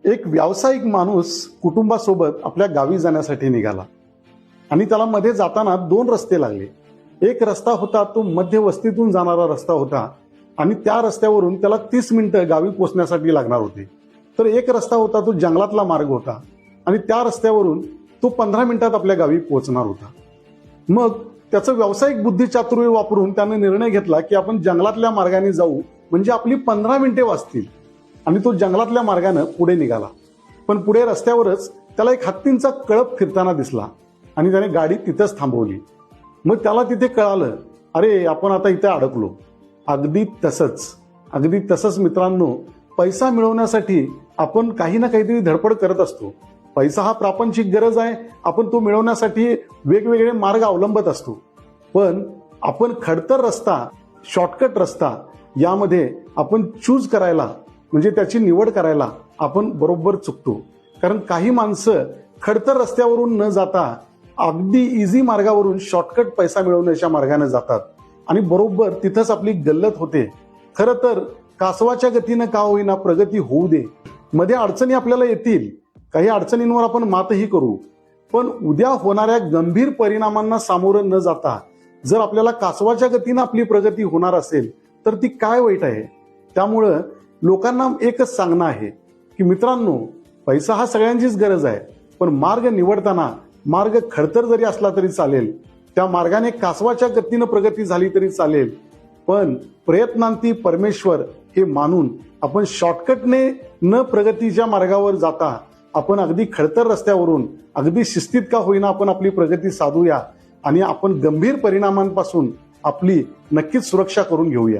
एक व्यावसायिक माणूस कुटुंबासोबत आपल्या गावी जाण्यासाठी निघाला आणि त्याला मध्ये जाताना दोन रस्ते लागले. एक रस्ता होता तो मध्य वस्तीतून जाणारा रस्ता होता आणि त्या रस्त्यावरून त्याला 30 मिनिटं गावी पोहोचण्यासाठी लागणार होते. तर एक रस्ता होता तो जंगलातला मार्ग होता आणि त्या रस्त्यावरून तो 15 मिनिटात आपल्या गावी पोहोचणार होता. मग त्याचं व्यावसायिक बुद्धिचातुर्य वापरून त्याने निर्णय घेतला की आपण जंगलातल्या मार्गाने जाऊ, म्हणजे आपली 15 मिनिटे वाचतील. आणि तो जंगलातल्या मार्गाने पुढे निघाला. पण पुढे रस्त्यावरच त्याला एक हत्तींचा कळप फिरताना दिसला आणि त्याने गाडी तिथंच थांबवली. मग त्याला तिथे कळालं, अरे आपण आता इथे अडकलो. अगदी तसंच मित्रांनो, पैसा मिळवण्यासाठी आपण काही ना काहीतरी धडपड करत असतो. पैसा हा प्रापंचिक गरज आहे, आपण तो मिळवण्यासाठी वेगवेगळे मार्ग अवलंबत असतो. पण आपण खडतर रस्ता, शॉर्टकट रस्ता यामध्ये आपण चूज करायला, म्हणजे त्याची निवड करायला आपण बरोबर चुकतो. कारण काही माणसं खडतर रस्त्यावरून न जाता अगदी इझी मार्गावरून शॉर्टकट पैसा मिळवण्याच्या मार्गाने जातात आणि बरोबर तिथंच आपली गल्लत होते. खरं तर कासवाच्या गतीनं का होईना प्रगती होऊ दे. मध्ये अडचणी आपल्याला येतील, काही अडचणींवर आपण मातही करू, पण उद्या होणाऱ्या गंभीर परिणामांना सामोरं न जाता जर आपल्याला कासवाच्या गतीनं आपली प्रगती होणार असेल तर ती काय वाईट आहे. त्यामुळं लोकांना एकच सांगणं आहे की मित्रांनो, पैसा हा सगळ्यांचीच गरज आहे, पण मार्ग निवडताना मार्ग खडतर जरी असला तरी चालेल, त्या मार्गाने कासवाच्या गतीनं प्रगती झाली तरी चालेल, पण प्रयत्नांती परमेश्वर हे मानून आपण शॉर्टकटने न प्रगतीच्या मार्गावर जाता आपण अगदी खडतर रस्त्यावरून अगदी शिस्तीत का होईना आपण आपली प्रगती साधूया आणि आपण गंभीर परिणामांपासून आपली नक्कीच सुरक्षा करून घेऊया.